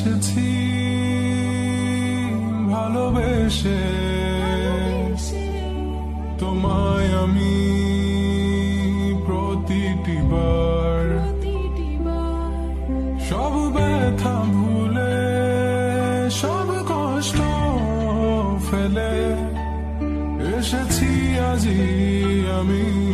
এসেছি ভালোবেসে তোমায় আমি প্রতিটি বার সব ব্যথা ভুলে সব কষ্ট ফেলে এসেছি আজি আমি